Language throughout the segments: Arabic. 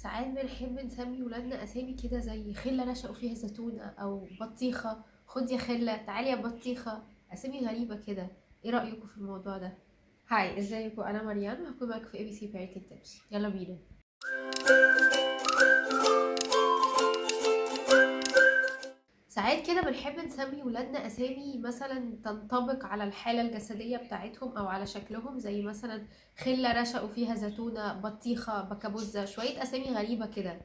ساعات بنحب نسمي ولادنا اسامي كده زي خله نشأوا فيها زيتونه او بطيخه. خد يا خله، تعالي يا بطيخه. اسامي غريبه كده. ايه رايكم في الموضوع ده؟ هاي، ازيكم؟ انا مريان وهكون معاكم في ABC Parenting Tips. يلا بينا. ساعات كده بنحب نسمي ولادنا اسامي مثلا تنطبق على الحاله الجسديه بتاعتهم او على شكلهم، زي مثلا خله رشقوا فيها زيتونه، بطيخه، بكابوزه، شويه اسامي غريبه كده.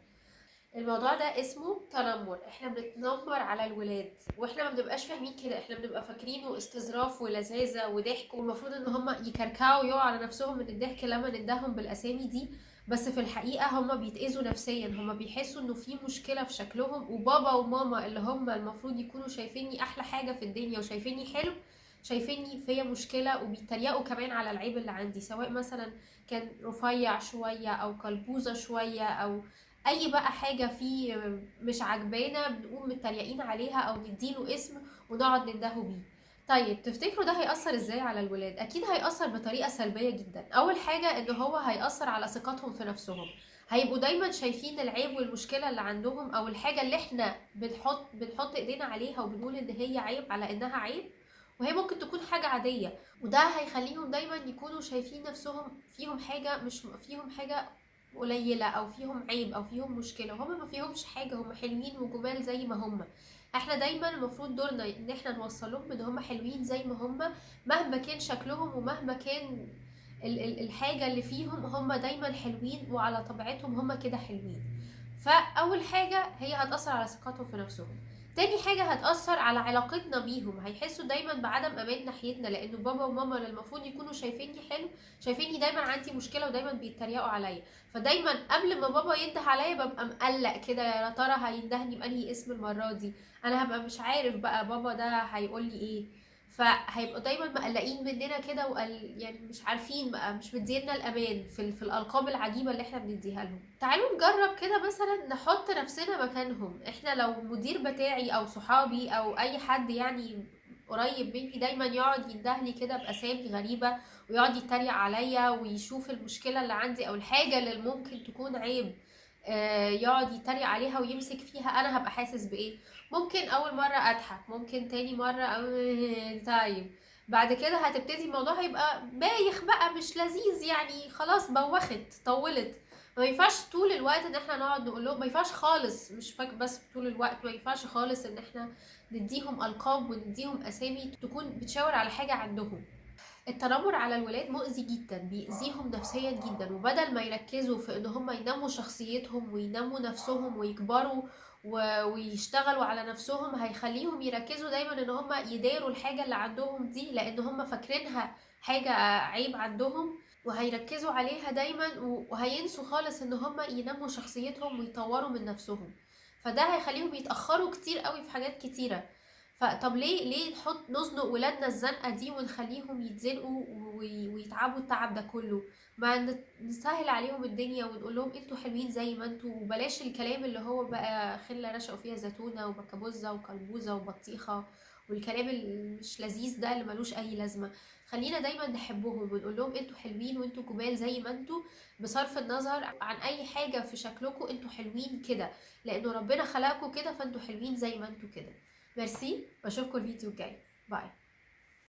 الموضوع ده اسمه تنمر. احنا بنتنمر على الولاد واحنا ما بنبقاش فاهمين كده. احنا بنبقى فاكرينه استظراف ولذاذه وضحك، والمفروض ان هم يكركعوا يقعوا على نفسهم من الضحك لما ندهم بالاسامي دي. بس في الحقيقه هم بيتاذوا نفسيا، هم بيحسوا انه في مشكله في شكلهم، وبابا وماما اللي هم المفروض يكونوا شايفيني احلى حاجه في الدنيا وشايفيني حلو، شايفيني فيا مشكله، وبيتريقوا كمان على العيب اللي عندي، سواء مثلا كان رفيع شويه او قلبوزه شويه او اي بقى حاجه فيه مش عجبانا، بنقوم متريقين عليها او نديله اسم ونقعد نندهه بيه. طيب تفتكروا ده هيأثر ازاي على الولاد؟ اكيد هيأثر بطريقه سلبيه جدا. اول حاجه ان هو هيأثر على ثقتهم في نفسهم. هيبقوا دايما شايفين العيب والمشكله اللي عندهم، او الحاجه اللي احنا بنحط ايدينا عليها وبنقول ان هي عيب على انها عيب، وهي ممكن تكون حاجة عادية. وده هيخليهم دايما يكونوا شايفين نفسهم فيهم حاجة، مش فيهم حاجة قليلة او فيهم عيب او فيهم مشكلة. وهم ما فيهمش حاجة، هم حلوين وجمال زي ما هم. احنا دايما المفروض دورنا ان احنا نوصل لهم ان هم حلوين زي ما هم، مهما كان شكلهم ومهما كان الحاجة اللي فيهم، هم دايما حلوين وعلى طبيعتهم هم كده حلوين. فاول حاجة هي هتأثر على ثقتهم في نفسهم. تاني حاجة هتأثر على علاقتنا بيهم، هيحسوا دايما بعدم امان ناحيتنا، لانه بابا وماما اللي المفروض يكونوا شايفيني حلو شايفيني دايما عندي مشكلة ودايما بيتريقوا عليا. فدايما قبل ما بابا ينده عليا ببقى مقلق كده، يا ترى هيندهني بأنهي اسم المرة دي. انا هبقى مش عارف بقى بابا ده هيقول لي ايه. فهيبقوا دايما مقلقين مننا كده، يعني مش عارفين بقى، مش مدينا الامان في الالقاب العجيبه اللي احنا بنديها لهم. تعالوا نجرب كده مثلا نحط نفسنا مكانهم. احنا لو مدير بتاعي او صحابي او اي حد يعني قريب مني دايما يقعد يندهلي كده باسامي غريبه، ويقعد يتريق عليا ويشوف المشكله اللي عندي او الحاجه اللي ممكن تكون عيب، يقعد يتريق عليها ويمسك فيها، انا هبقى حاسس بايه؟ ممكن اول مرة اضحك، ممكن تاني مرة طيب. بعد كده هتبتدي الموضوع هيبقى بايخ بقى، مش لذيذ يعني، خلاص بوخت طولت. ما ينفعش طول الوقت ان احنا نقعد نقول لهم، ما ينفعش خالص، مش فاك بس طول الوقت، ما ينفعش خالص ان احنا نديهم القاب ونديهم اسامي تكون بتشاور على حاجة عندهم. التنمر على الولاد مؤذي جدا، بيأذيهم نفسيا جدا، وبدل ما يركزوا في ان هم ينموا شخصيتهم وينموا نفسهم ويكبروا ويشتغلوا على نفسهم، هيخليهم يركزوا دايما ان هم يداروا الحاجة اللي عندهم دي، لان هم فاكرينها حاجة عيب عندهم، وهيركزوا عليها دايما وهينسوا خالص ان هم ينموا شخصيتهم ويطوروا من نفسهم. فده هيخليهم يتأخروا كتير قوي في حاجات كتيرة. فطب ليه نزنق ولادنا الزنقه دي ونخليهم يتزنقوا ويتعبوا التعب ده كله؟ ما نسهل عليهم الدنيا ونقول لهم انتوا حلوين زي ما انتوا، وبلاش الكلام اللي هو بقى خله رشقوا فيها زيتونه وبكابوزه وقلبوزه وبطيخه، والكلام اللي مش لذيذ ده اللي ملوش اي لازمه. خلينا دايما نحبهم ونقول لهم انتوا حلوين وانتوا جمال زي ما انتوا، بصرف النظر عن اي حاجه في شكلكم، انتوا حلوين كده لانه ربنا خلقكم كده، فانتوا حلوين زي ما انتوا كده. ميرسي، بشوفكم الفيديو الجاي. باي.